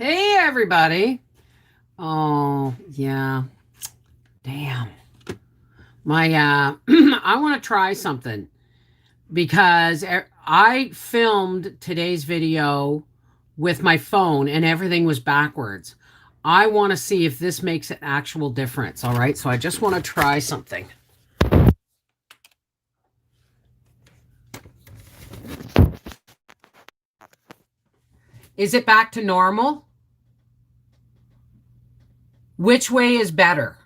Hey, everybody. Oh, yeah. Damn. I want to try something because I filmed today's video with my phone and everything was backwards. I want to see if this makes an actual difference. All right. So I just want to try something. Is it back to normal? Which way is better?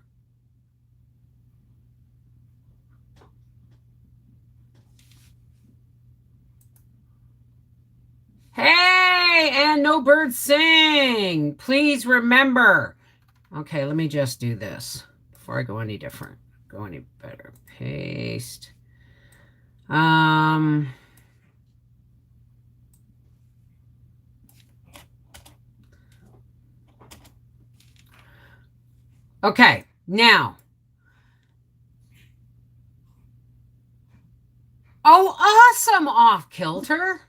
Hey, and no birds sing. Please remember. Okay, let me just do this before I go any different. Go any better. Paste. Um. Okay, now. Oh, awesome, off kilter.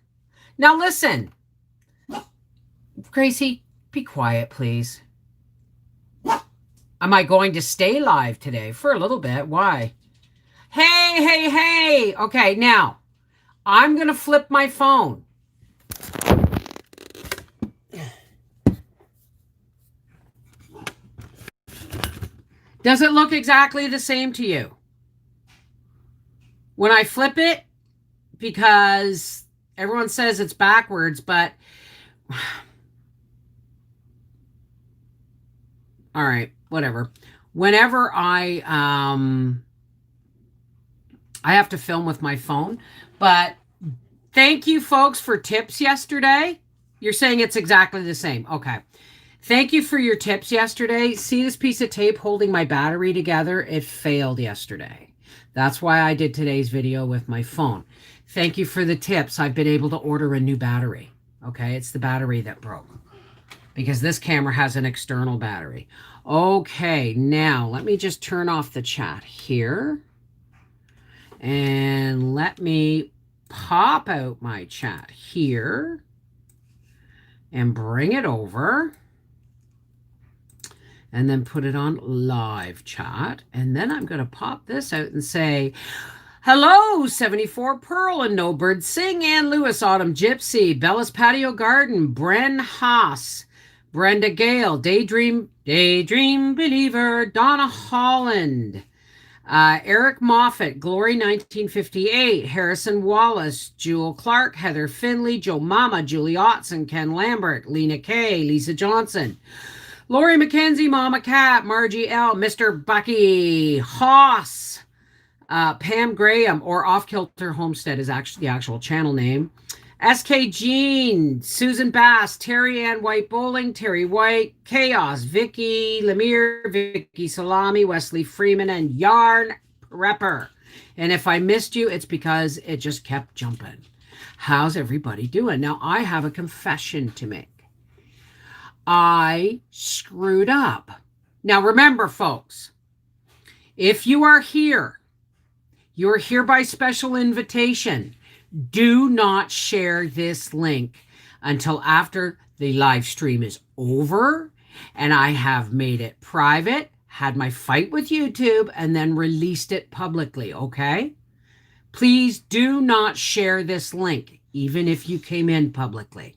Now listen, Gracie, be quiet, please. Am I going to stay live today for a little bit? Why? Hey, hey, hey. Okay, now I'm going to flip my phone. Does it look exactly the same to you? When I flip it, because everyone says it's backwards, but all right, whatever. Whenever I have to film with my phone, but thank you folks for tips yesterday. You're saying it's exactly the same. Okay. Thank you for your tips yesterday. See this piece of tape holding my battery together? It failed yesterday. That's why I did today's video with my phone. Thank you for the tips. I've been able to order a new battery. Okay, it's the battery that broke because this camera has an external battery. Okay, now let me just turn off the chat here. And let me pop out my chat here and bring it over. And then put it on live chat. And then I'm going to pop this out and say, hello, 74 Pearl and No Bird Sing, Ann Lewis, Autumn Gypsy, Bella's Patio Garden, Bren Haas, Brenda Gale, Daydream Believer, Donna Holland, Eric Moffat, Glory 1958, Harrison Wallace, Jewel Clark, Heather Finley, Joe Mama, Julie Otson, Ken Lambert, Lena Kay, Lisa Johnson, Lori McKenzie, Mama Cat, Margie L, Mr. Bucky, Hoss, Pam Graham, or Off Kilter Homestead is actually the actual channel name. SK Jean, Susan Bass, Terry Ann White Bowling, Terry White, Chaos, Vicky Lemire, Vicky Salami, Wesley Freeman, and Yarn Prepper. And if I missed you, it's because it just kept jumping. How's everybody doing? Now, I have a confession to make. I screwed up. Now, remember, folks, if you are here, you're here by special invitation. Do not share this link until after the live stream is over and I have made it private, had my fight with YouTube, and then released it publicly, okay? Please do not share this link, even if you came in publicly.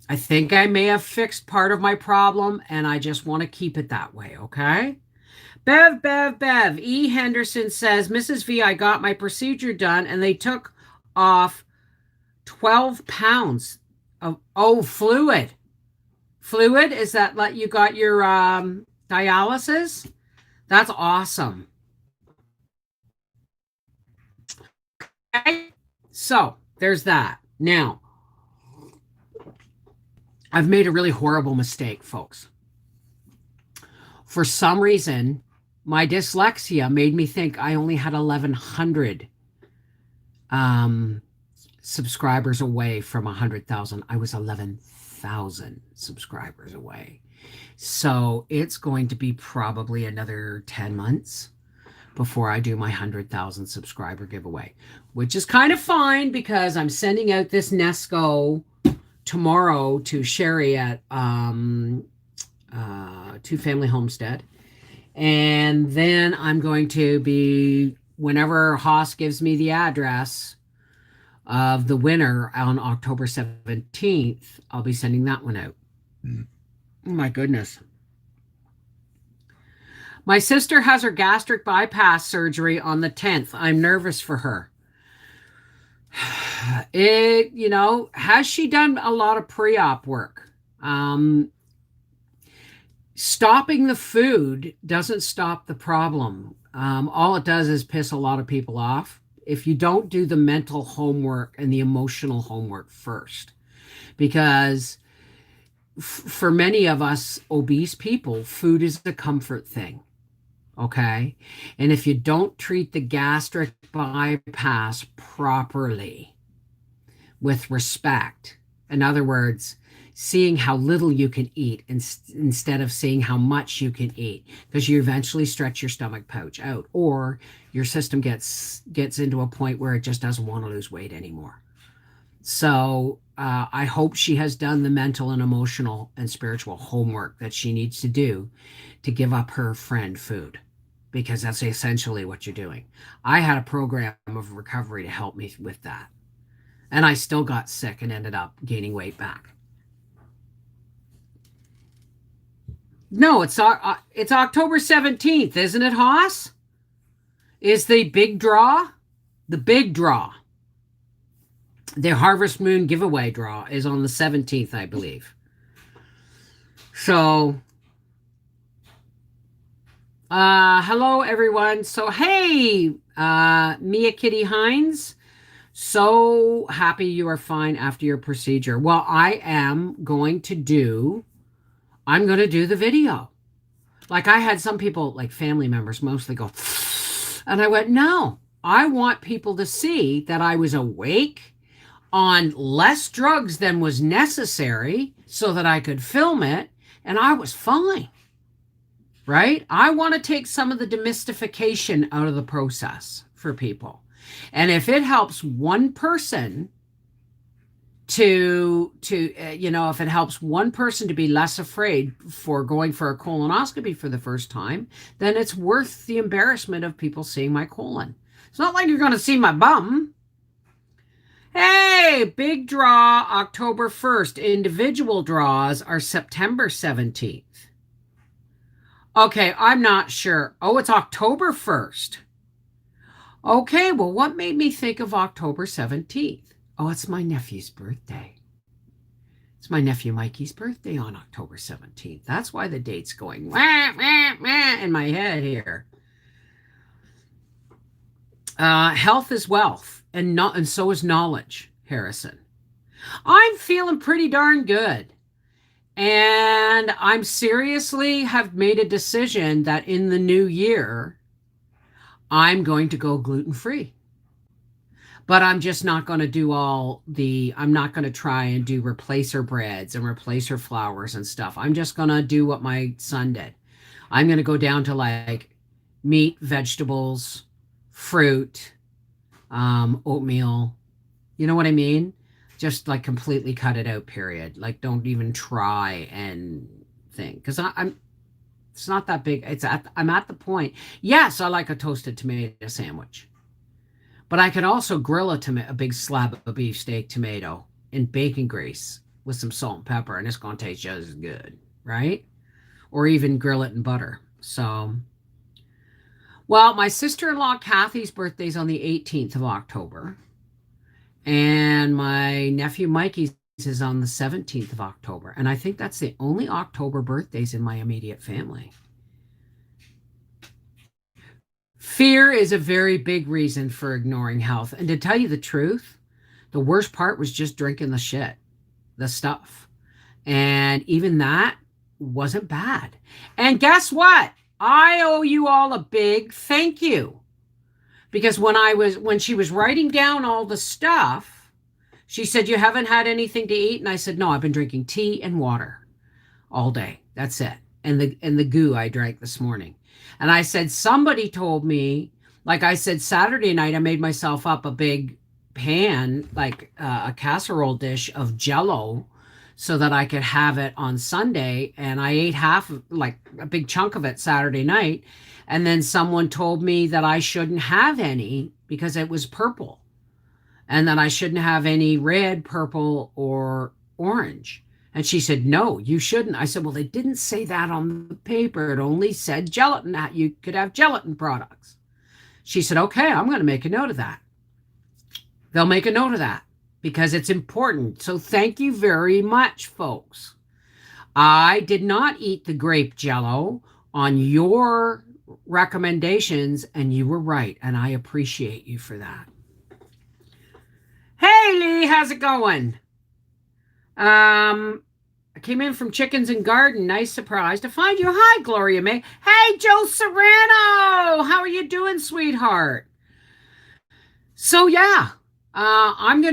I think I may have fixed part of my problem, and I just want to keep it that way, okay? Bev. E. Henderson says, Mrs. V, I got my procedure done, and they took off 12 pounds of fluid. Fluid? Is that like you got your dialysis? That's awesome. Okay, so there's that. Now, I've made a really horrible mistake, folks. For some reason, my dyslexia made me think I only had 1,100 subscribers away from 100,000. I was 11,000 subscribers away. So it's going to be probably another 10 months before I do my 100,000 subscriber giveaway, which is kind of fine because I'm sending out this Nesco tomorrow to Sherry at Two Family Homestead. And then I'm going to be, whenever Haas gives me the address of the winner on October 17th, I'll be sending that one out. Mm. Oh my goodness. My sister has her gastric bypass surgery on the 10th. I'm nervous for her. Has she done a lot of pre-op work? Stopping the food doesn't stop the problem. All it does is piss a lot of people off if you don't do the mental homework and the emotional homework first. Because for many of us obese people, food is a comfort thing. Okay. And if you don't treat the gastric bypass properly with respect, in other words, seeing how little you can eat instead of seeing how much you can eat, because you eventually stretch your stomach pouch out, or your system gets into a point where it just doesn't want to lose weight anymore. So I hope she has done the mental and emotional and spiritual homework that she needs to do to give up her friend food, because that's essentially what you're doing. I had a program of recovery to help me with that, and I still got sick and ended up gaining weight back. No, it's October 17th, isn't it, Haas? Is the big draw? The big draw. The Harvest Moon giveaway draw is on the 17th, I believe. So, hello, everyone. So, hey, Mia Kitty Hines. So happy you are fine after your procedure. Well, I'm going to do the video. Like, I had some people, like family members mostly, go, and I went, no, I want people to see that I was awake on less drugs than was necessary so that I could film it, and I was fine. Right? I want to take some of the demystification out of the process for people. And if it helps one person if it helps one person to be less afraid for going for a colonoscopy for the first time, then it's worth the embarrassment of people seeing my colon. It's not like you're going to see my bum. Hey, big draw October 1st. Individual draws are September 17th. Okay, I'm not sure. Oh, it's October 1st. Okay, well, what made me think of October 17th? Oh, it's my nephew's birthday. It's my nephew Mikey's birthday on October 17th. That's why the date's going wah, wah, wah in my head here. Health is wealth, and so is knowledge, Harrison. I'm feeling pretty darn good. And I'm seriously have made a decision that in the new year, I'm going to go gluten-free. But I'm just not going to do I'm not going to try and do replacer breads and replacer flours and stuff. I'm just going to do what my son did. I'm going to go down to like meat, vegetables, fruit, oatmeal. You know what I mean? Just like completely cut it out, period. Like, don't even try and think. Because it's not that big. I'm at the point. Yes, I like a toasted tomato sandwich. But I could also grill a big slab of beefsteak tomato in bacon grease with some salt and pepper, and it's going to taste just as good, right? Or even grill it in butter. So, well, my sister-in-law Kathy's birthday is on the 18th of October. And my nephew Mikey's is on the 17th of October. And I think that's the only October birthdays in my immediate family. Fear is a very big reason for ignoring health. And to tell you the truth, the worst part was just drinking the stuff. And even that wasn't bad. And guess what? I owe you all a big thank you. Because when she was writing down all the stuff, she said, "You haven't had anything to eat?" And I said, "No, I've been drinking tea and water all day. That's it. And the goo I drank this morning." And I said, somebody told me, like I said, Saturday night, I made myself up a big pan, like a casserole dish of Jell-O so that I could have it on Sunday. And I ate half, like a big chunk of it Saturday night. And then someone told me that I shouldn't have any because it was purple and that I shouldn't have any red, purple, or orange. And she said, no, you shouldn't. I said, well, they didn't say that on the paper. It only said gelatin, that you could have gelatin products. She said, okay, I'm going to make a note of that. They'll make a note of that because it's important. So thank you very much, folks. I did not eat the grape jello on your recommendations, and you were right, and I appreciate you for that. Hey, Lee, how's it going? I came in from Chickens and Garden. Nice surprise to find you. Hi, Gloria May. Hey, Joe Serrano. How are you doing, sweetheart? So yeah, I've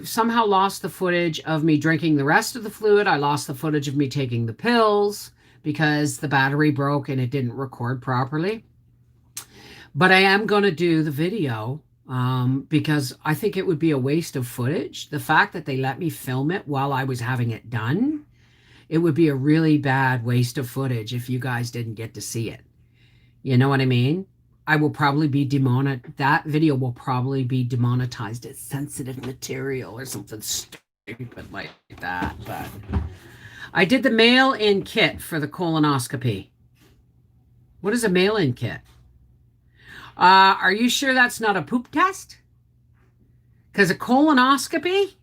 somehow lost the footage of me drinking the rest of the fluid. I lost the footage of me taking the pills because the battery broke and it didn't record properly. But I am going to do the video because I think it would be a waste of footage. The fact that they let me film it while I was having it done, it would be a really bad waste of footage if you guys didn't get to see it. You know what I mean? I will probably be that video will probably be demonetized as sensitive material or something stupid like that. But I did the mail-in kit for the colonoscopy. What is a mail-in kit? Are you sure that's not a poop test? Because a colonoscopy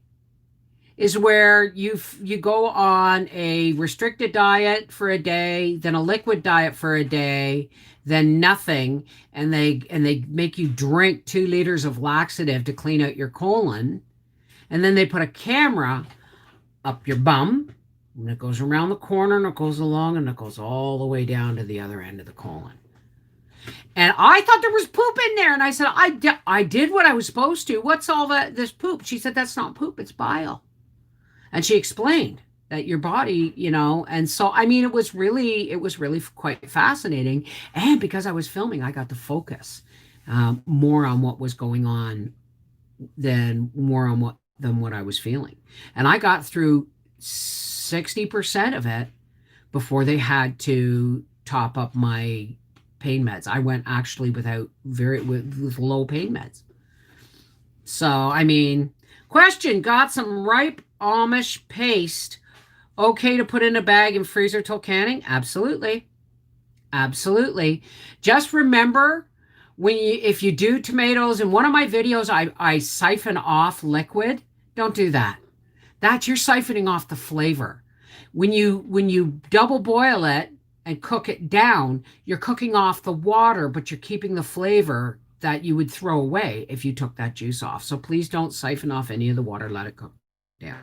is where you go on a restricted diet for a day, then a liquid diet for a day, then nothing, and they make you drink 2 liters of laxative to clean out your colon, and then they put a camera up your bum, and it goes around the corner, and it goes along, and it goes all the way down to the other end of the colon. And I thought there was poop in there, and I said, I did what I was supposed to. What's all this poop? She said, that's not poop, it's bile. And she explained that your body, and so, I mean, it was really quite fascinating. And because I was filming, I got to focus more on what was going on than what I was feeling. And I got through 60% of it before they had to top up my pain meds. I went actually with low pain meds. So, I mean, question, got some ripe Amish paste. Okay to put in a bag and freezer till canning? Absolutely. Absolutely. Just remember if you do tomatoes, in one of my videos, I siphon off liquid. Don't do that. You're siphoning off the flavor. When you double boil it and cook it down, you're cooking off the water, but you're keeping the flavor that you would throw away if you took that juice off. So please don't siphon off any of the water. Let it cook down.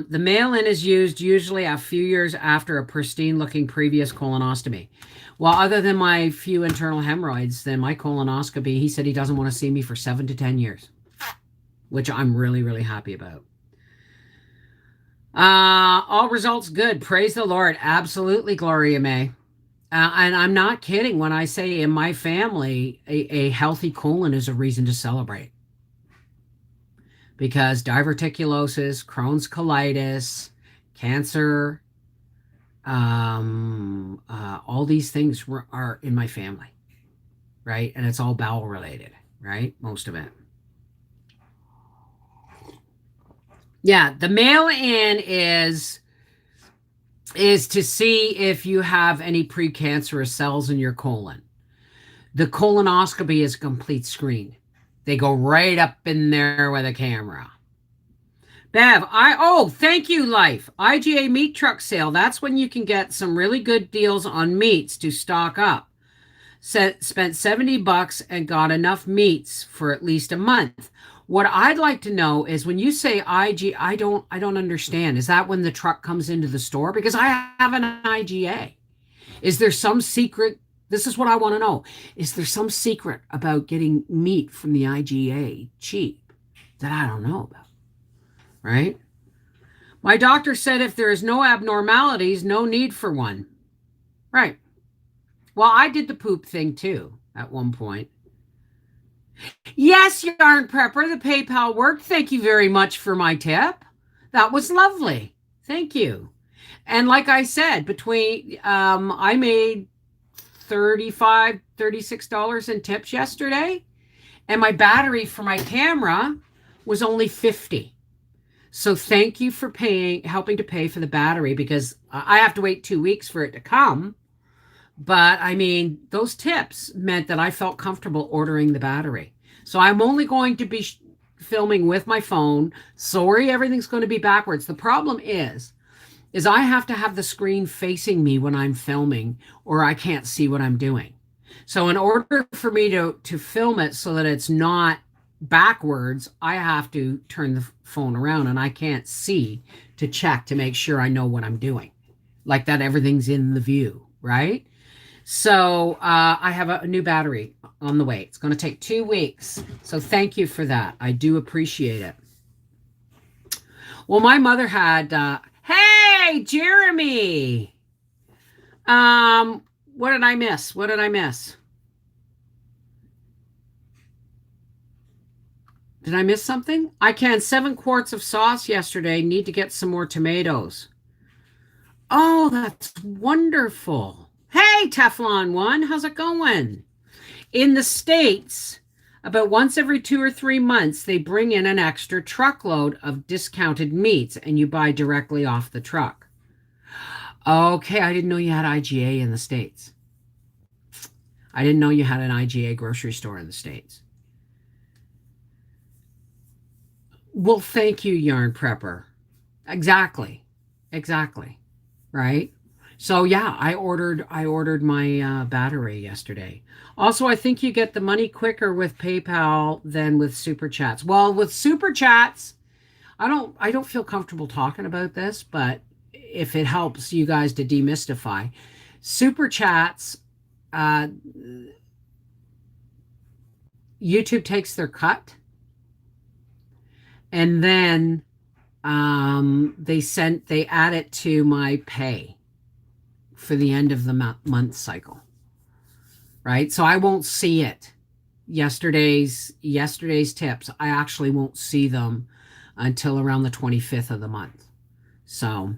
The mail-in is used usually a few years after a pristine-looking previous colonoscopy. Well, other than my few internal hemorrhoids, then my colonoscopy, he said he doesn't want to see me for 7 to 10 years, which I'm really, really happy about. All results good. Praise the Lord. Absolutely, Gloria May. And I'm not kidding when I say in my family, a healthy colon is a reason to celebrate. Because diverticulosis, Crohn's colitis, cancer, all these things are in my family, right? And it's all bowel related, right? Most of it. Yeah, the mail-in is to see if you have any precancerous cells in your colon. The colonoscopy is a complete screen. They go right up in there with a camera. Bev, thank you, Life. IGA meat truck sale. That's when you can get some really good deals on meats to stock up. Spent $70 and got enough meats for at least a month. What I'd like to know is when you say IG, I don't understand. Is that when the truck comes into the store? Because I have an IGA. Is there some secret? This is what I want to know. Is there some secret about getting meat from the IGA cheap that I don't know about? Right? My doctor said if there is no abnormalities, no need for one. Right. Well, I did the poop thing too at one point. Yes, Yarn Prepper, the PayPal worked. Thank you very much for my tip. That was lovely. Thank you. And like I said, between I made 35, $36 in tips yesterday, and my battery for my camera was only 50. So thank you for helping to pay for the battery because I have to wait 2 weeks for it to come. But I mean, those tips meant that I felt comfortable ordering the battery. So I'm only going to be filming with my phone. Sorry, everything's going to be backwards. The problem is I have to have the screen facing me when I'm filming, or I can't see what I'm doing. So in order for me to film it so that it's not backwards, I have to turn the phone around and I can't see to check to make sure I know what I'm doing. Like that everything's in the view, right? So I have a new battery on the way. It's going to take 2 weeks. So thank you for that. I do appreciate it. Well, my mother had, hey, Jeremy. What did I miss? What did I miss? Did I miss something? I canned 7 quarts of sauce yesterday. Need to get some more tomatoes. Oh, that's wonderful. Hey, Teflon One, how's it going? In the States, about once every 2 or 3 months, they bring in an extra truckload of discounted meats and you buy directly off the truck. Okay, I didn't know you had IGA in the States. I didn't know you had an IGA grocery store in the States. Well, thank you, Yarn Prepper. Exactly. Exactly. Right? So yeah, I ordered my battery yesterday. Also, I think you get the money quicker with PayPal than with Super Chats. Well, with Super Chats, I don't feel comfortable talking about this, but if it helps you guys to demystify, Super Chats, uh, YouTube takes their cut, and then they add it to my pay for the end of the month cycle, right? So I won't see it. Yesterday's tips, I actually won't see them until around the 25th of the month. So,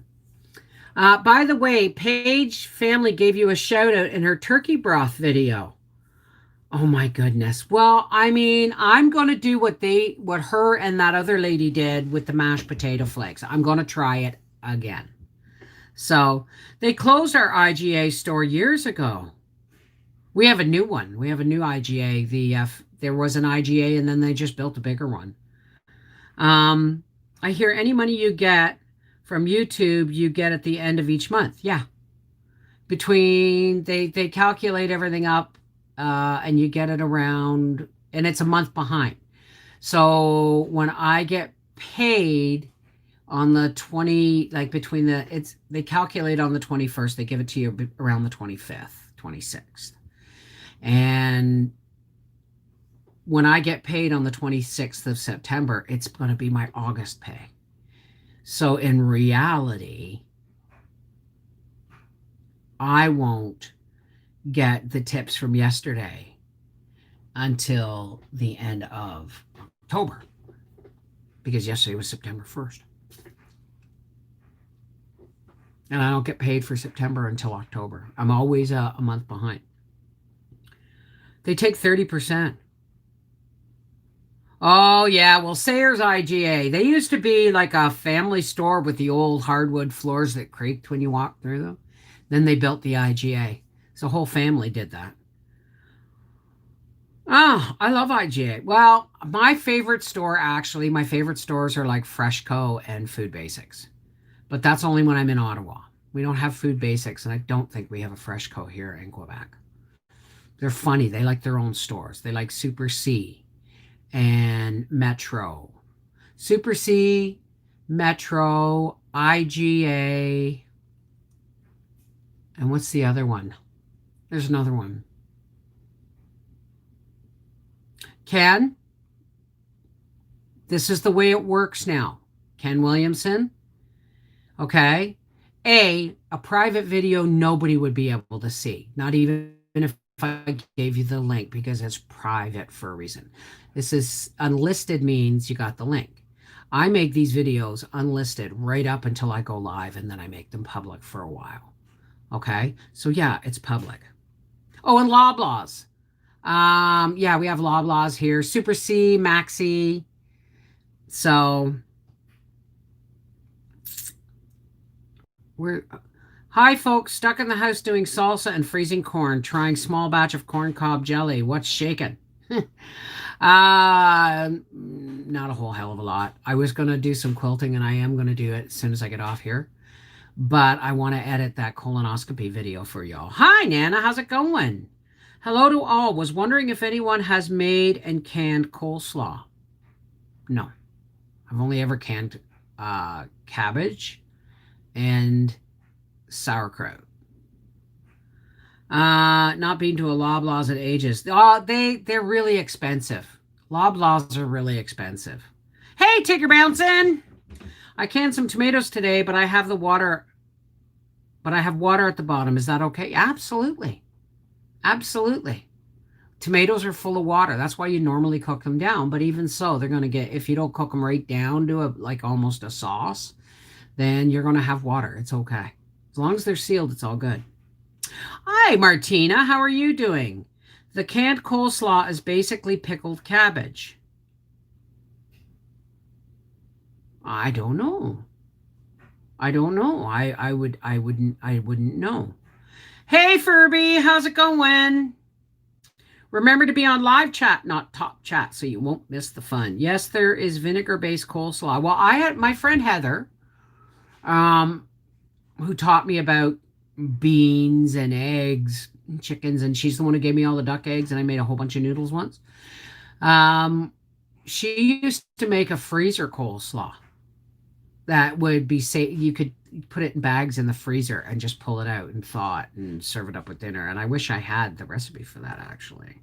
by the way, Paige family gave you a shout out in her turkey broth video. Oh my goodness. Well, I mean, I'm going to do what her and that other lady did with the mashed potato flakes. I'm going to try it again. So, they closed our IGA store years ago. We have a new one. We have a new IGA. There was an IGA and then they just built a bigger one. I hear any money you get from YouTube, you get at the end of each month. Yeah. They calculate everything up and you get it around, and it's a month behind. So when I get paid on the 20, like between they calculate on the 21st, they give it to you around the 25th, 26th. And when I get paid on the 26th of September, it's going to be my August pay. So in reality, I won't get the tips from yesterday until the end of October, because yesterday was September 1st. And I don't get paid for September until October. I'm always a month behind. They take 30%. Oh, yeah. Well, Sayers IGA. They used to be like a family store with the old hardwood floors that creaked when you walked through them. Then they built the IGA. So the whole family did that. Oh, I love IGA. Well, my favorite stores are like Freshco and Food Basics. But that's only when I'm in Ottawa. We don't have Food Basics, and I don't think we have a Freshco here in Quebec. They're funny. They like their own stores. They like Super C and Metro. Super C, Metro, IGA, and what's the other one? There's another one. Ken, this is the way it works now. Ken Williamson, okay? A private video nobody would be able to see, not even if I gave you the link because it's private for a reason. This is unlisted means you got the link. I make these videos unlisted right up until I go live and then I make them public for a while. Okay? So yeah, it's public. Oh, and Loblaws. Yeah, we have Loblaws here. Super C, Maxi. So we're hi folks, stuck in the house doing salsa and freezing corn, trying small batch of corn cob jelly. What's shaking? Not a whole hell of a lot. I was gonna do some quilting and I am gonna do it as soon as I get off here. But I want to edit that colonoscopy video for y'all. Hi Nana, how's it going? Hello to all. Was wondering if anyone has made and canned coleslaw. No. I've only ever canned cabbage and sauerkraut. Not been to a Loblaws in ages. Oh, they're really expensive. Loblaws are really expensive. Hey, Tigger Bouncin'! I canned some tomatoes today, but I have the water. But I have water at the bottom. Is that okay? Absolutely. Absolutely. Tomatoes are full of water. That's why you normally cook them down. But even so, they're going to get, if you don't cook them right down to a, like almost a sauce, then you're going to have water. It's okay. As long as they're sealed, it's all good. Hi, Martina. How are you doing? The canned coleslaw is basically pickled cabbage. I don't know. I don't know. I wouldn't know. Hey, Furby. How's it going? Remember to be on live chat, not top chat, so you won't miss the fun. Yes, there is vinegar-based coleslaw. Well, I had my friend Heather, who taught me about beans and eggs, and chickens, and she's the one who gave me all the duck eggs, and I made a whole bunch of noodles once. She used to make a freezer coleslaw that would be say you could put it in bags in the freezer and just pull it out and thaw it and serve it up with dinner. And I wish I had the recipe for that actually.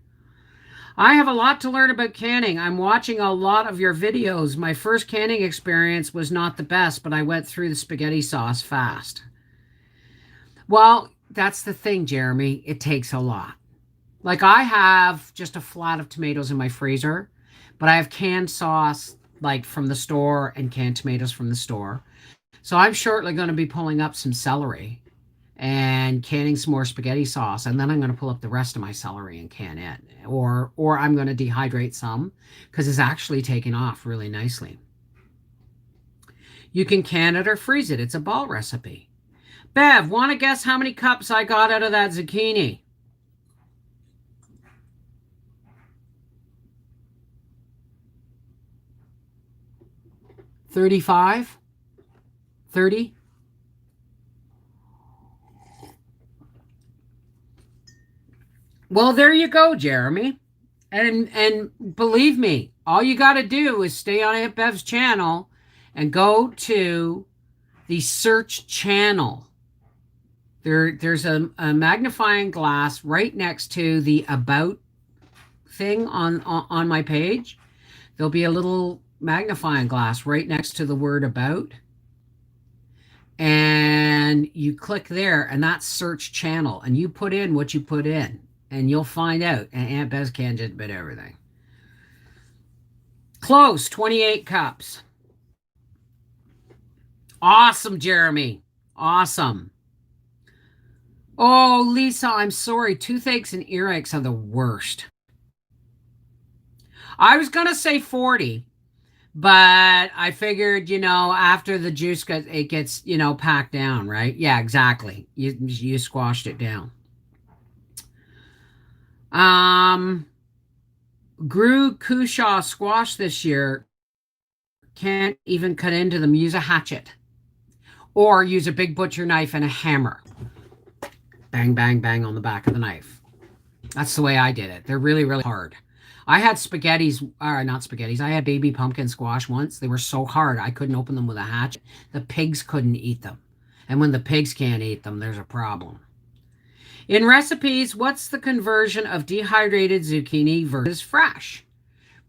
I have a lot to learn about canning. I'm watching a lot of your videos. My first canning experience was not the best, but I went through the spaghetti sauce fast. Well, that's the thing, Jeremy. It takes a lot. Like I have just a flat of tomatoes in my freezer, but I have canned sauce like from the store and canned tomatoes from the store. So I'm shortly going to be pulling up some celery and canning some more spaghetti sauce, and then I'm going to pull up the rest of my celery and can it. Or I'm going to dehydrate some because it's actually taking off really nicely. You can can it or freeze it. It's a ball recipe. Bev, want to guess how many cups I got out of that zucchini? $35? $30? Well, there you go, Jeremy. And believe me, all you got to do is stay on Aunt Bev's channel and go to the search channel. There's a magnifying glass right next to the about thing on my page. There'll be a little magnifying glass right next to the word about. And you click there, and that's search channel. And you put in what you put in, and you'll find out. And Aunt Bez can just bit everything. Close, 28 cups. Awesome, Jeremy. Awesome. Oh, Lisa, I'm sorry. Toothaches and earaches are the worst. I was going to say 40, but I figured, after the juice gets, packed down, right? Yeah, exactly. You squashed it down. Grew Cushaw squash this year. Can't even cut into them. Use a hatchet. Or use a big butcher knife and a hammer. Bang, bang, bang on the back of the knife. That's the way I did it. They're really, really hard. I had not spaghettis. I had baby pumpkin squash once. They were so hard, I couldn't open them with a hatchet. The pigs couldn't eat them. And when the pigs can't eat them, there's a problem. In recipes, what's the conversion of dehydrated zucchini versus fresh?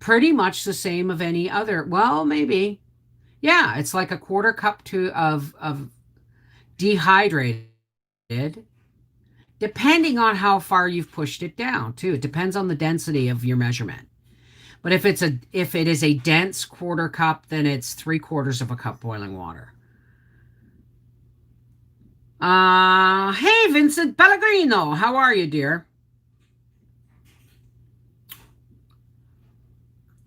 Pretty much the same of any other. Well, maybe. Yeah, it's like a quarter cup of dehydrated depending on how far you've pushed it down too. It depends on the density of your measurement. But if it is a dense quarter cup, then it's 3/4 of a cup boiling water. Hey, Vincent Pellegrino, how are you, dear?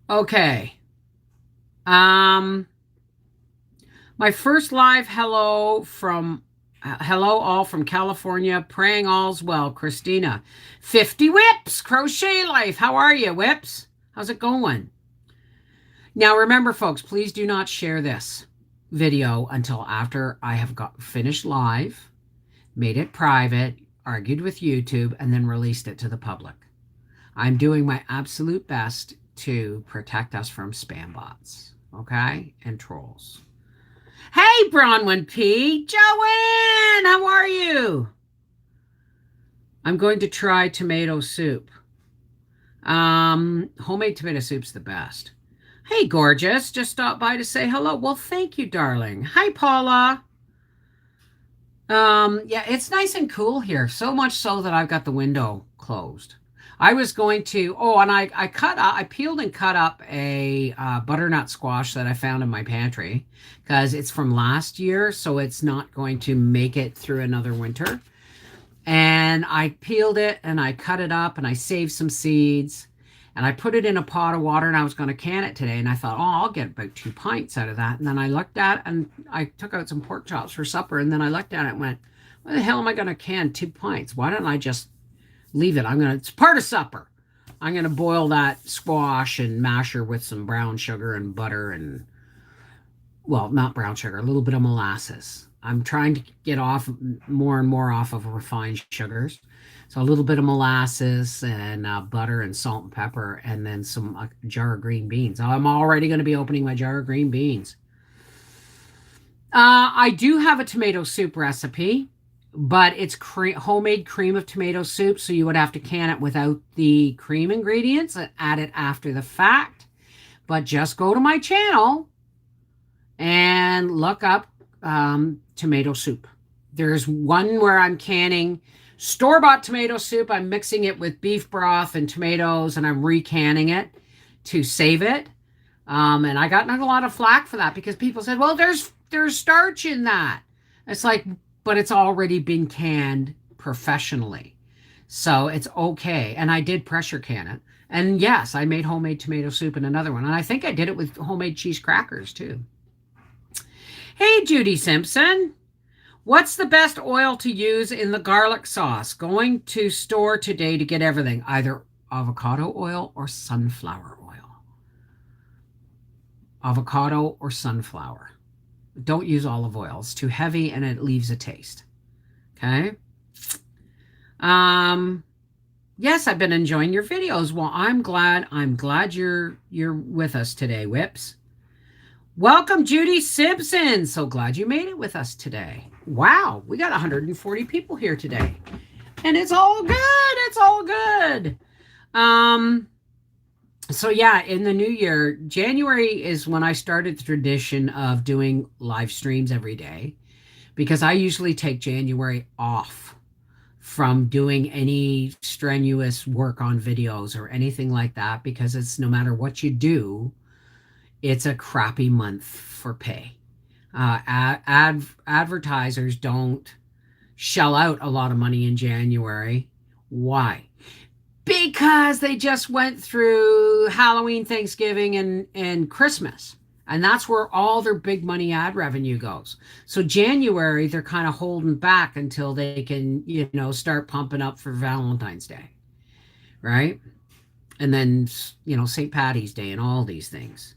Okay. Um, my first live hello all from California, praying all's well, Christina. 50 Whips, Crochet Life. How are you, Whips? How's it going? Now remember, folks, please do not share this video until after I have got finished live, made it private, argued with YouTube, and then released it to the public. I'm doing my absolute best to protect us from spam bots, okay, and trolls. Hey, Bronwyn P. Joanne, how are you? I'm going to try tomato soup. Homemade tomato soup's the best. Hey, gorgeous, just stopped by to say hello. Well, thank you, darling. Hi, Paula. Yeah, it's nice and cool here. So much so that I've got the window closed. I was going to, and I peeled and cut up a butternut squash that I found in my pantry because it's from last year, so it's not going to make it through another winter. And I peeled it and I cut it up and I saved some seeds and I put it in a pot of water and I was going to can it today. And I thought, I'll get about 2 pints out of that. And then I looked at it and I took out some pork chops for supper. And then I looked at it and went, why the hell am I going to can 2 pints? Why don't I just leave it? It's part of supper. I'm going to boil that squash and mash her with some brown sugar and butter and, well, not brown sugar, a little bit of molasses. I'm trying to get off more and more off of refined sugars. So a little bit of molasses and butter and salt and pepper, and then some jar of green beans. I'm already going to be opening my jar of green beans. I do have a tomato soup recipe, but it's homemade cream of tomato soup. So you would have to can it without the cream ingredients and add it after the fact. But just go to my channel and look up tomato soup. There's one where I'm canning store-bought tomato soup. I'm mixing it with beef broth and tomatoes, and I'm recanning it to save it. And I got a lot of flack for that because people said, well, there's starch in that. It's like, but it's already been canned professionally. So it's okay. And I did pressure can it. And yes, I made homemade tomato soup in another one. And I think I did it with homemade cheese crackers too. Hey, Judy Simpson. What's the best oil to use in the garlic sauce? Going to store today to get everything, either avocado oil or sunflower oil. Avocado or sunflower. Don't use olive oil. It's too heavy and it leaves a taste. Okay? Yes, I've been enjoying your videos. Well, I'm glad you're with us today, Whips. Welcome, Judy Simpson. So glad you made it with us today. Wow, we got 140 people here today. And it's all good. It's all good. So yeah, in the new year, January is when I started the tradition of doing live streams every day because I usually take January off from doing any strenuous work on videos or anything like that because it's no matter what you do, it's a crappy month for pay. Advertisers don't shell out a lot of money in January. Why? Because they just went through Halloween, Thanksgiving, and Christmas. And that's where all their big money ad revenue goes. So January, they're kind of holding back until they can, start pumping up for Valentine's Day. Right? And then, St. Patty's Day and all these things.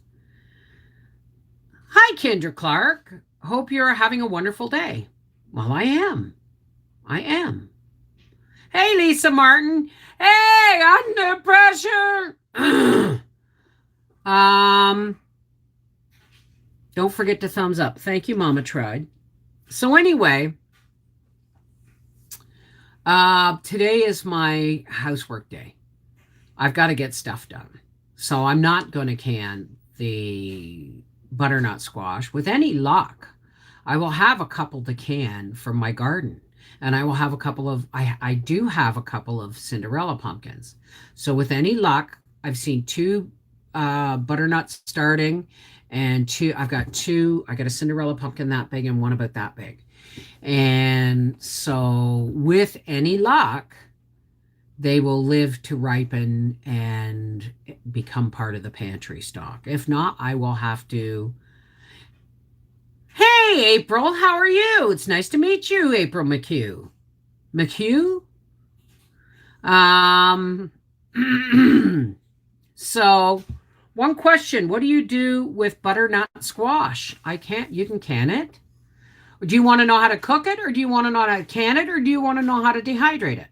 Hi, Kendra Clark. Hope you're having a wonderful day. Well, I am. Hey, Lisa Martin. Hey, under pressure. Don't forget to thumbs up. Thank you, Mama Tried. So anyway, today is my housework day. I've got to get stuff done. So I'm not going to can the butternut squash. With any luck, I will have a couple to can from my garden. And I will have a couple of, I do have a couple of Cinderella pumpkins. So with any luck, I've seen two butternuts starting, and I got a Cinderella pumpkin that big and one about that big. And so with any luck, they will live to ripen and become part of the pantry stock. If not, I will have to. Hey, April, how are you? It's nice to meet you, April McHugh. McHugh? Um, so, one question. What do you do with butternut squash? I can't, you can can it. Do you want to know how to cook it, or do you want to know how to can it, or do you want to know how to dehydrate it?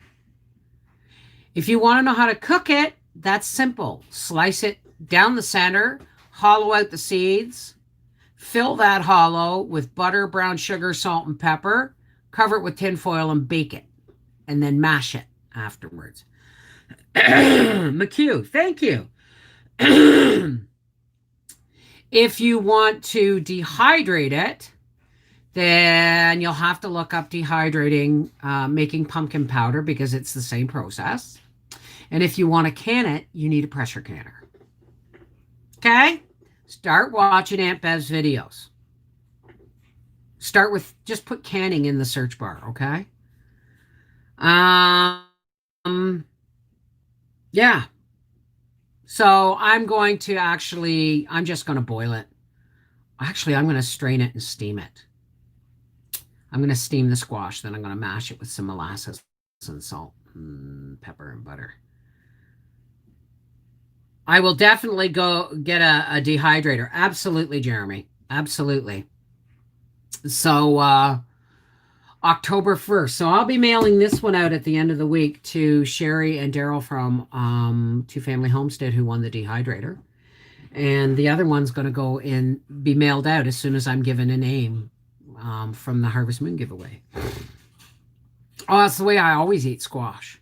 If you want to know how to cook it, that's simple. Slice it down the center, hollow out the seeds, fill that hollow with butter, brown sugar, salt, and pepper, cover it with tin foil, and bake it, and then mash it afterwards. McHugh, thank you. If you want to dehydrate it, then you'll have to look up dehydrating, making pumpkin powder, because it's the same process. And if you want to can it, you need a pressure canner. Okay? Start watching Aunt Bev's videos. Start with, just put canning in the search bar, okay? Yeah. So I'm just going to boil it. Actually, I'm going to strain it and steam it. I'm going to steam the squash, then I'm going to mash it with some molasses and salt and pepper and butter. I will definitely go get a dehydrator. Absolutely, Jeremy. Absolutely. So October 1st. So I'll be mailing this one out at the end of the week to Sherry and Daryl from Two Family Homestead, who won the dehydrator. And the other one's going to go in, be mailed out as soon as I'm given a name from the Harvest Moon giveaway. Oh, that's the way I always eat squash,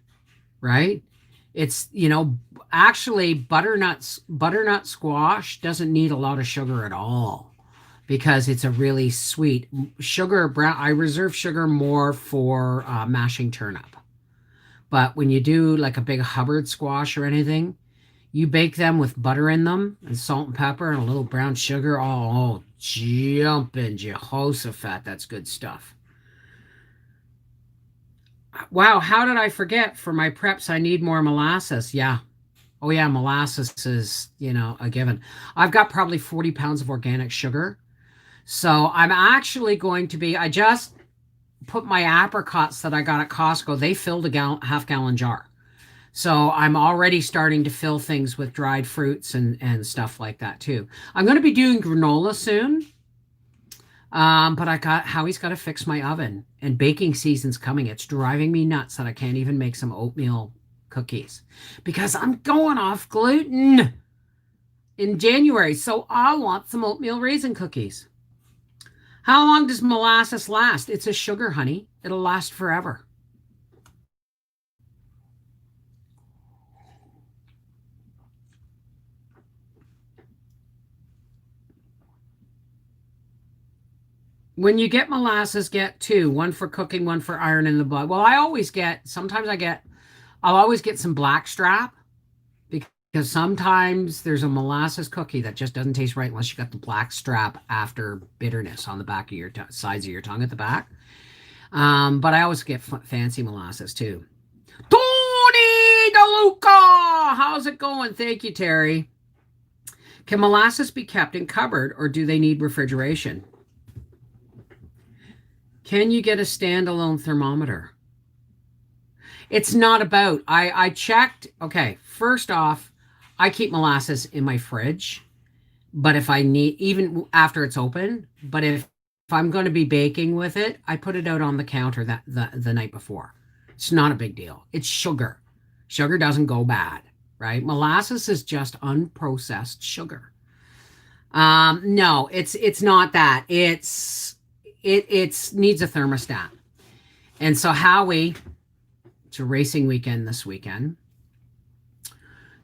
right? It's, actually butternut squash doesn't need a lot of sugar at all, because it's a really sweet sugar. I reserve sugar more for mashing turnip. But when you do like a big Hubbard squash or anything, you bake them with butter in them and salt and pepper and a little brown sugar. Oh, jumping Jehoshaphat. That's good stuff. Wow, how did I forget? For my preps, I need more molasses. Yeah. Oh, yeah, molasses is, a given. I've got probably 40 pounds of organic sugar. So I'm actually going to be, I just put my apricots that I got at Costco, they filled a half-gallon jar. So I'm already starting to fill things with dried fruits and stuff like that too. I'm going to be doing granola soon. But Howie's got to fix my oven, and baking season's coming. It's driving me nuts that I can't even make some oatmeal cookies because I'm going off gluten in January. So I want some oatmeal raisin cookies. How long does molasses last? It's a sugar, honey. It'll last forever. When you get molasses, get two, one for cooking, one for ironing the blood. Well, I'll always get some blackstrap, because sometimes there's a molasses cookie that just doesn't taste right unless you got the blackstrap after bitterness on the back of your sides of your tongue at the back. But I always get fancy molasses too. Tony DeLuca, how's it going? Thank you, Terry. Can molasses be kept in cupboard, or do they need refrigeration? Can you get a standalone thermometer? It's not about, I checked. Okay, first off, I keep molasses in my fridge, but if I need, even after it's open, but if I'm going to be baking with it, I put it out on the counter the night before. It's not a big deal. It's sugar. Sugar doesn't go bad, right? Molasses is just unprocessed sugar. No, it's not that. It needs a thermostat. And so Howie, it's a racing weekend this weekend.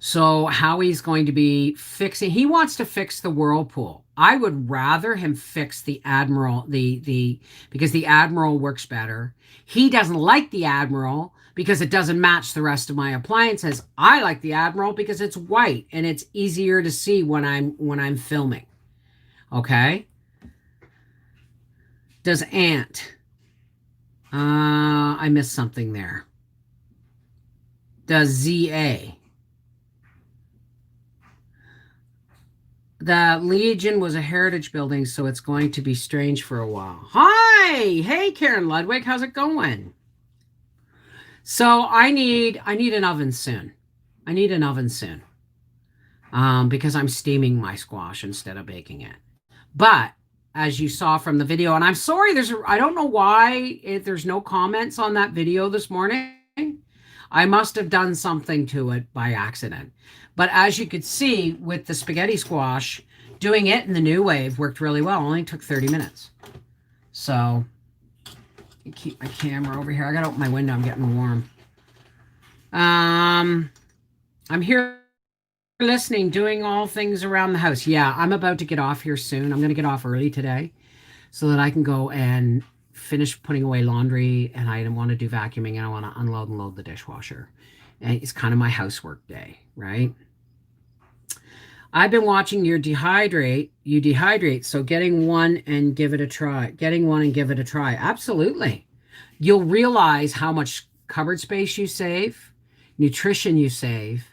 So Howie's going to be fixing, he wants to fix the whirlpool. I would rather him fix the Admiral, the because the Admiral works better. He doesn't like the Admiral because it doesn't match the rest of my appliances. I like the Admiral because it's white and it's easier to see when I'm filming. Okay? Does Ant? I missed something there. Does ZA? The Legion was a heritage building, so it's going to be strange for a while. Hi, hey Karen Ludwig, how's it going? So I need an oven soon. I need an oven soon, because I'm steaming my squash instead of baking it. But as you saw from the video, and I'm sorry, I don't know why there's no comments on that video this morning. I must have done something to it by accident. But as you could see with the spaghetti squash, doing it in the new wave worked really well. Only took 30 minutes. So keep my camera over here. I gotta open my window. I'm getting warm. I'm here listening, doing all things around the house. Yeah, I'm about to get off here soon. I'm gonna get off early today so that I can go and finish putting away laundry, and I want to do vacuuming, and I want to unload and load the dishwasher. And it's kind of my housework day, right? I've been watching you dehydrate, so getting one and give it a try. Absolutely. You'll realize how much cupboard space you save, nutrition you save,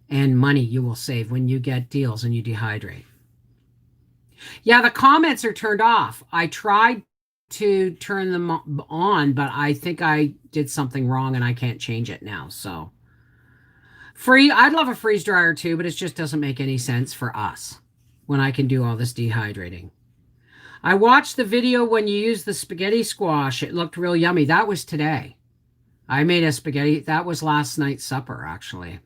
and money you will save when you get deals and you dehydrate. Yeah, the comments are turned off. I tried to turn them on, but I think I did something wrong and I can't change it now. So I'd love a freeze dryer too, but it just doesn't make any sense for us when I can do all this dehydrating. I watched the video when you used the spaghetti squash. It looked real yummy. That was today. I made a spaghetti. That was last night's supper, actually.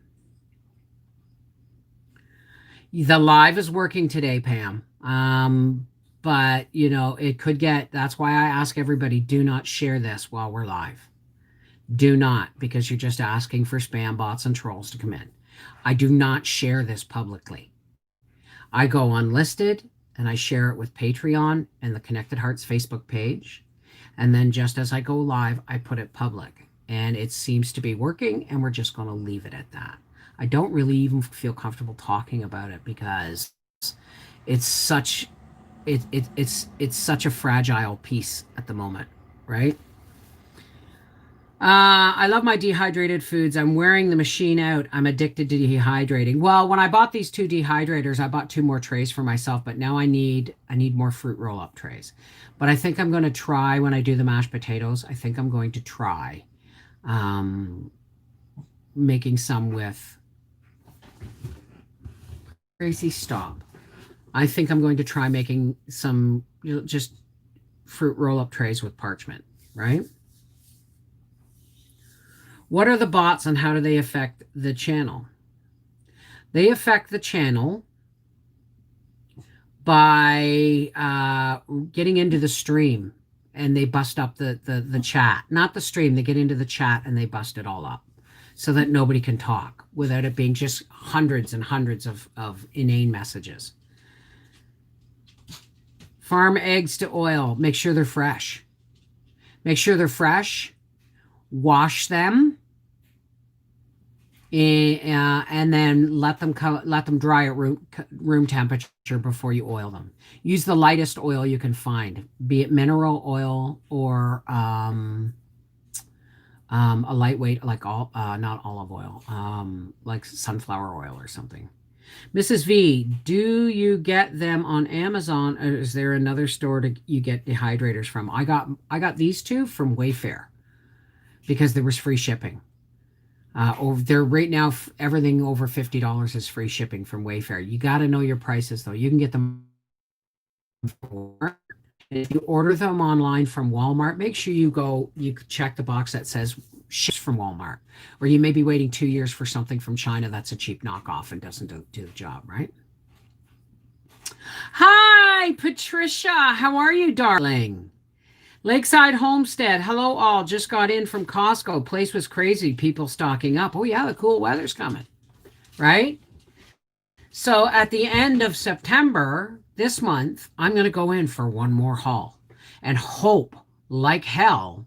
The live is working today, Pam. But that's why I ask everybody, do not share this while we're live. Do not, because you're just asking for spam bots and trolls to come in. I do not share this publicly. I go unlisted and I share it with Patreon and the Connected Hearts Facebook page. And then just as I go live, I put it public. And it seems to be working, and we're just going to leave it at that. I don't really even feel comfortable talking about it because it's such such a fragile piece at the moment, right? I love my dehydrated foods. I'm wearing the machine out. I'm addicted to dehydrating. Well, when I bought these 2 dehydrators, I bought 2 more trays for myself, but now I need more fruit roll-up trays. But I think I'm going to try, when I do the mashed potatoes, I think I'm going to try making some with Tracy, stop. I think I'm going to try making some just fruit roll-up trays with parchment, right? What are the bots and how do they affect the channel? They affect the channel by getting into the stream, and they bust up the chat. Not the stream, they get into the chat and they bust it all up so that nobody can talk without it being just hundreds and hundreds of inane messages. Farm eggs to oil. Make sure they're fresh. Make sure they're fresh. Wash them. And then let them dry at room temperature before you oil them. Use the lightest oil you can find, be it mineral oil or a lightweight, like not olive oil, like sunflower oil or something. Mrs. V, do you get them on Amazon, or is there another store you get dehydrators from? I got these 2 from Wayfair because there was free shipping. They're right now, everything over $50 is free shipping from Wayfair. You got to know your prices, though. You can get them. If you order them online from Walmart, make sure you check the box that says ships from Walmart, or you may be waiting 2 years for something from China that's a cheap knockoff and doesn't do the job, right? Hi, Patricia. How are you, darling? Lakeside Homestead. Hello, all. Just got in from Costco. Place was crazy. People stocking up. Oh, yeah, the cool weather's coming. right? So at the end of September this month, I'm going to go in for one more haul and hope like hell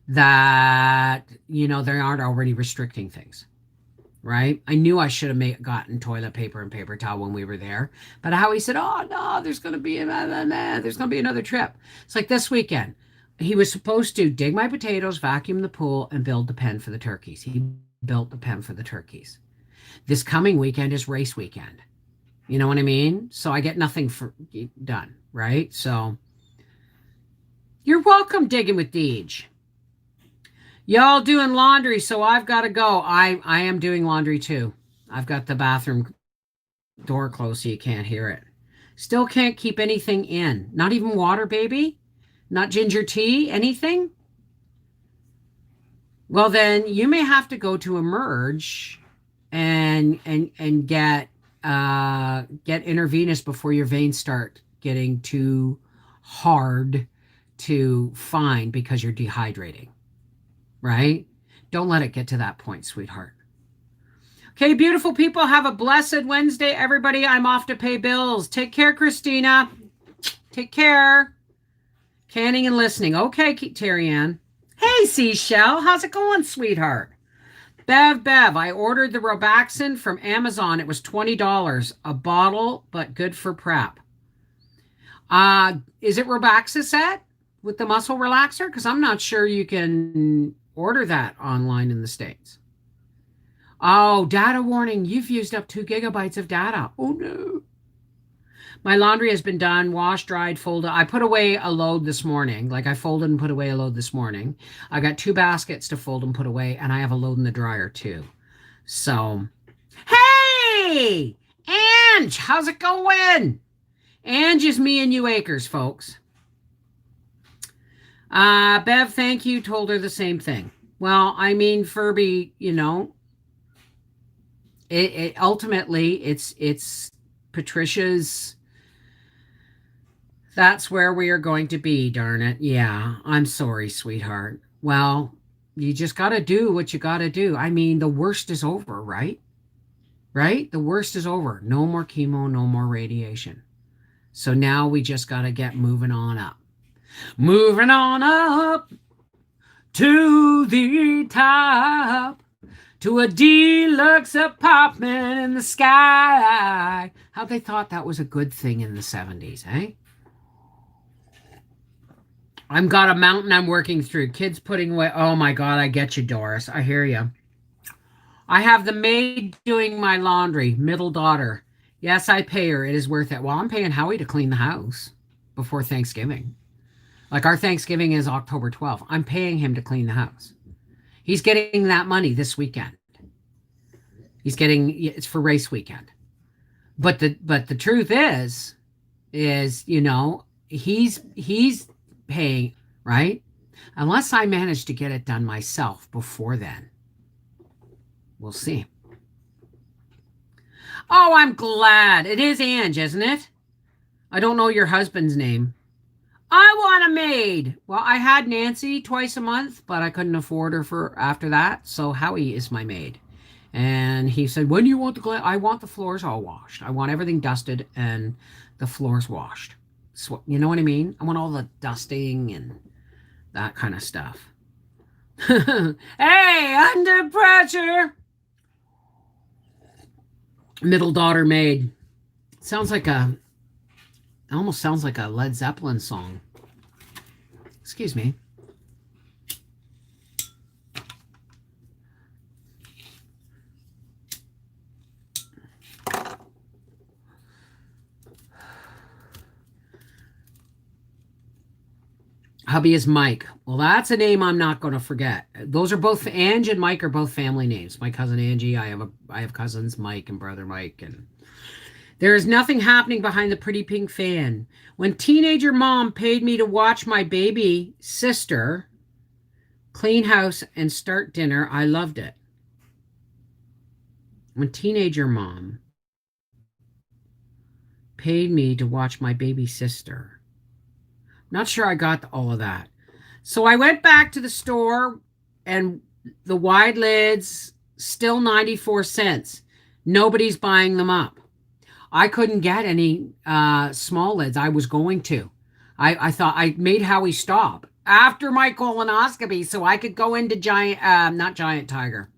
that, they aren't already restricting things, right? I knew I should have gotten toilet paper and paper towel when we were there. But how he said, oh, no, there's going to be another trip. It's like this weekend. He was supposed to dig my potatoes, vacuum the pool, and build the pen for the turkeys. He built the pen for the turkeys. This coming weekend is race weekend. You know what I mean? So I get nothing for done, right? So you're welcome, digging with Deej. Y'all doing laundry, so I've got to go. I am doing laundry too. I've got the bathroom door closed so you can't hear it. Still can't keep anything in. Not even water, baby? Not ginger tea? Anything? Well, then you may have to go to Emerge and get intravenous before your veins start getting too hard to find because you're dehydrating, right? Don't let it get to that point, sweetheart. Okay, beautiful people, have a blessed Wednesday, everybody. I'm off to pay bills. Take care, Christina. Take care. Canning and listening. Okay, Terry Ann. Hey, Seashell. How's it going, sweetheart? Bev, I ordered the Robaxin from Amazon. It was $20 a bottle, but good for prep. Is it Robaxaset with the muscle relaxer? Because I'm not sure you can order that online in the States. Oh, data warning. You've used up 2 gigabytes of data. Oh, no. My laundry has been done, washed, dried, folded. I put away a load this morning. Like I folded and put away a load this morning. I got 2 baskets to fold and put away, and I have a load in the dryer too. So, hey, Ange, how's it going? Ange is me and you acres, folks. Bev, thank you. Told her the same thing. Well, I mean, Furby, it ultimately it's Patricia's. That's where we are going to be, darn it. Yeah, I'm sorry, sweetheart. Well, you just got to do what you got to do. I mean, the worst is over, right? Right? The worst is over. No more chemo, no more radiation. So now we just got to get moving on up. Moving on up to the top, to a deluxe apartment in the sky. How they thought that was a good thing in the 70s, eh? I've got a mountain I'm working through. Kids putting away. Oh my God, I get you, Doris. I hear you. I have the maid doing my laundry, middle daughter. Yes, I pay her. It is worth it. Well, I'm paying Howie to clean the house before Thanksgiving. Like our Thanksgiving is October 12th. I'm paying him to clean the house. He's getting that money this weekend. It's for race weekend. But the truth is he's paying, right? Unless I manage to get it done myself before then. We'll see. Oh, I'm glad. It is Ange, isn't it? I don't know your husband's name. I want a maid. Well, I had Nancy twice a month, but I couldn't afford her for after that. So Howie is my maid. And he said, when do you want I want the floors all washed. I want everything dusted and the floors washed. So, you know what I mean? I want all the dusting and that kind of stuff. Hey, under pressure. Middle daughter maid. Almost sounds like a Led Zeppelin song. Excuse me. Hubby is Mike. Well, that's a name I'm not going to forget. Those are both Ange and Mike are both family names. My cousin Angie. I have cousins Mike and brother Mike, and there is nothing happening behind the pretty pink fan. When teenager mom paid me to watch my baby sister clean house and start dinner, I loved it. When teenager mom paid me to watch my baby sister. Not sure I got all of that. So I went back to the store and the wide lids, still 94 cents. Nobody's buying them up. I couldn't get any small lids. I was going to. I thought I made Howie stop after my colonoscopy so I could go into giant, not Giant Tiger.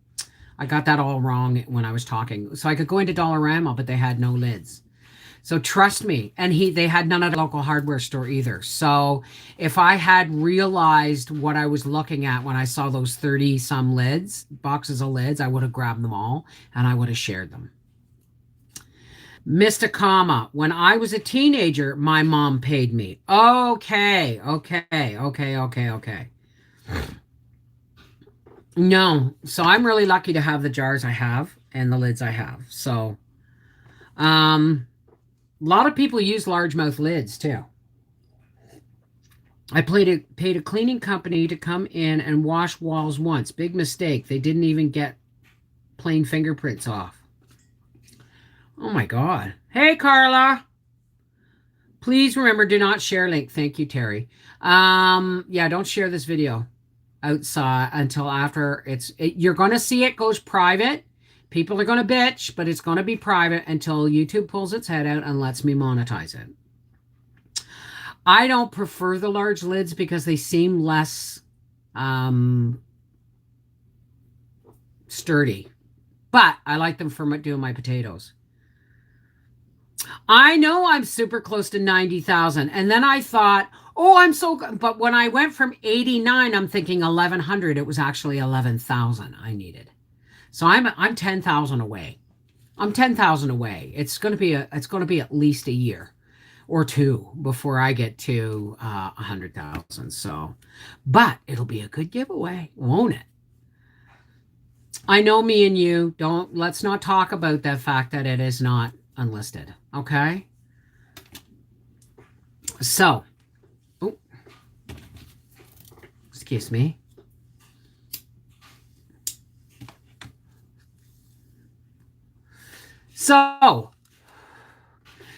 I got that all wrong when I was talking. So I could go into Dollarama, but they had no lids. So trust me, and they had none at a local hardware store either. So if I had realized what I was looking at when I saw those 30 some lids, boxes of lids, I would have grabbed them all and I would have shared them. Missed a comma. When I was a teenager, my mom paid me. Okay, okay, okay, okay, okay. No, so I'm really lucky to have the jars I have and the lids I have. So, a lot of people use largemouth lids too. I paid a cleaning company to come in and wash walls once. Big mistake. They didn't even get plain fingerprints off. Oh my God. Hey, Carla. Please remember, do not share link. Thank you, Terry. Yeah, don't share this video outside until after you're going to see it goes private. People are going to bitch, but it's going to be private until YouTube pulls its head out and lets me monetize it. I don't prefer the large lids because they seem less sturdy, but I like them for doing my potatoes. I know I'm super close to 90,000. And then I thought, oh, I'm so good. But when I went from 89, I'm thinking 1100. It was actually 11,000 I needed. So I'm 10,000 away. I'm 10,000 away. It's going to be at least a year or two before I get to 100,000. So, but it'll be a good giveaway, won't it? I know me and you don't, let's not talk about the fact that it is not unlisted. Okay. So, oh, excuse me. So,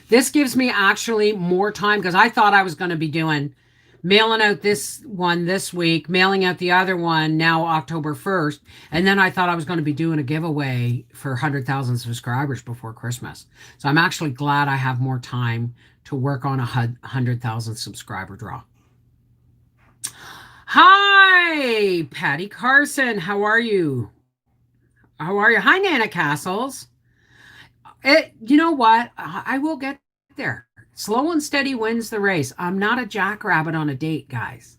this gives me actually more time because I thought I was going to be doing mailing out this one this week, mailing out the other one now October 1st. And then I thought I was going to be doing a giveaway for 100,000 subscribers before Christmas. So I'm actually glad I have more time to work on a 100,000 subscriber draw. Hi, Patty Carson. How are you? How are you? Hi, Nana Castles. You know what? I will get there. Slow and steady wins the race. I'm not a jackrabbit on a date, guys.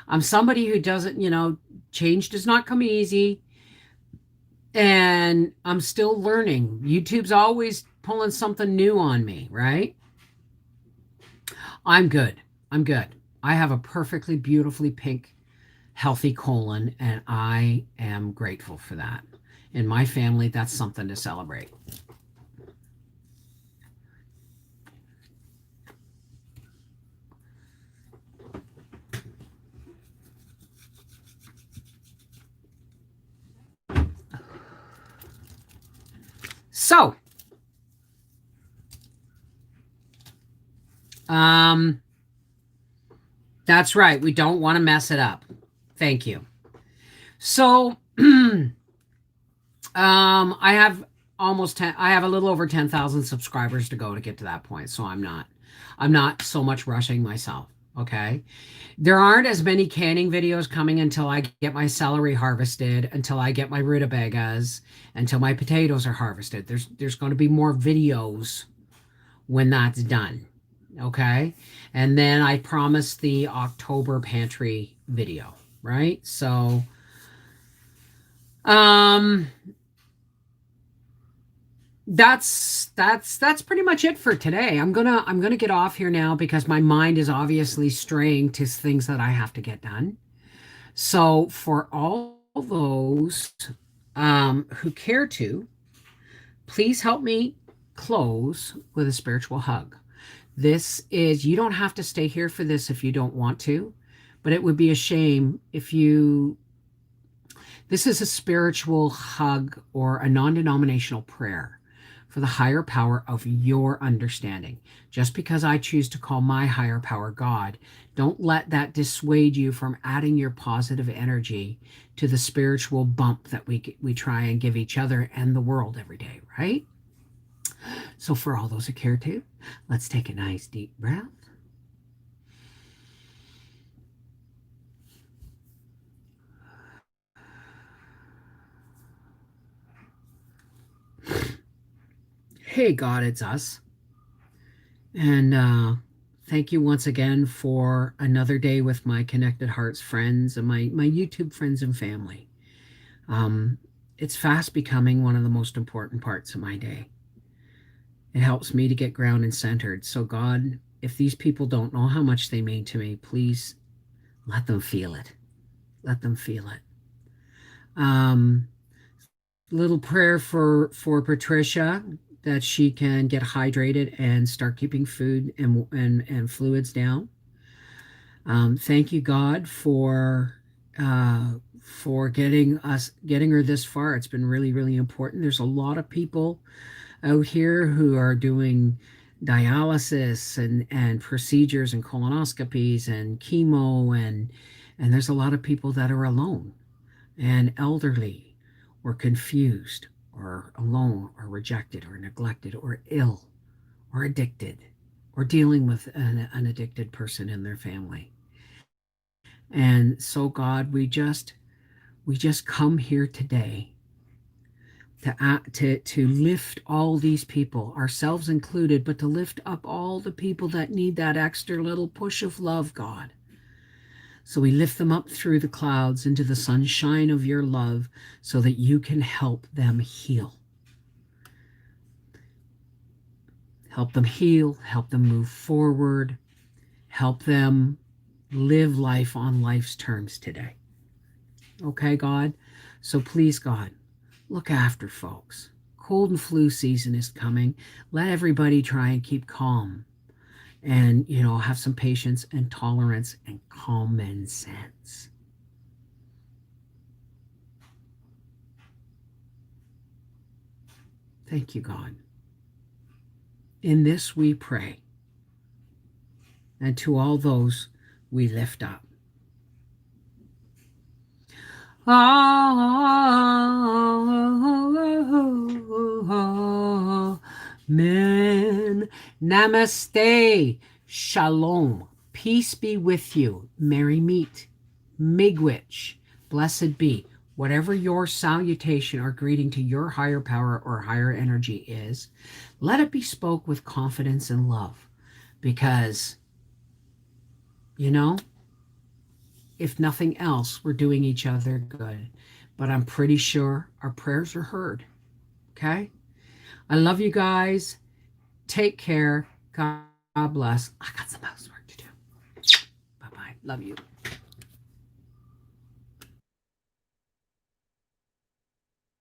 I'm somebody who doesn't, change does not come easy. And I'm still learning. YouTube's always pulling something new on me, right? I'm good. I'm good. I have a perfectly beautifully pink, healthy colon, and I am grateful for that. In my family, that's something to celebrate. So, that's right. We don't want to mess it up. Thank you. So, I have I have a little over 10,000 subscribers to go to get to that point. So I'm not so much rushing myself. Okay. There aren't as many canning videos coming until I get my celery harvested, until I get my rutabagas, until my potatoes are harvested. There's going to be more videos when that's done. Okay. And then I promised the October pantry video, right? So, um, that's pretty much it for today. I'm gonna get off here now because my mind is obviously straying to things that I have to get done. So for all those who care to, please help me close with a spiritual hug. This is, you don't have to stay here for this if you don't want to, but it would be a shame if you, this is a spiritual hug or a non-denominational prayer for the higher power of your understanding. Just because I choose to call my higher power God, don't let that dissuade you from adding your positive energy to the spiritual bump that we try and give each other and the world every day, right? So, for all those who care to, let's take a nice deep breath. Hey, God, it's us. And thank you once again for another day with my Connected Hearts friends and my YouTube friends and family. Um, it's fast becoming one of the most important parts of my day. It helps me to get grounded and centered. So, God, if these people don't know how much they mean to me, please let them feel it. Let them feel it. Um, little prayer for Patricia that she can get hydrated and start keeping food and fluids down. Thank you, God, for getting her this far. It's been really, really important. There's a lot of people out here who are doing dialysis and procedures and colonoscopies and chemo and there's a lot of people that are alone and elderly or confused or alone or rejected or neglected or ill or addicted or dealing with an addicted person in their family. And so, God, we just come here today to lift all these people, ourselves included, but to lift up all the people that need that extra little push of love, God. So we lift them up through the clouds into the sunshine of your love so that you can help them heal. Help them heal, help them move forward, help them live life on life's terms today. Okay, God? So please, God, look after folks. Cold and flu season is coming. Let everybody try and keep calm and, have some patience and tolerance and common sense. Thank you, God. In this we pray, and to all those we lift up. Amen. Namaste. Shalom. Peace be with you. Merry meet. Miigwech. Blessed be. Whatever your salutation or greeting to your higher power or higher energy is, let it be spoke with confidence and love. Because, you know, if nothing else, we're doing each other good. But I'm pretty sure our prayers are heard. Okay? I love you guys. Take care. God bless. I got some housework to do. Bye bye. Love you.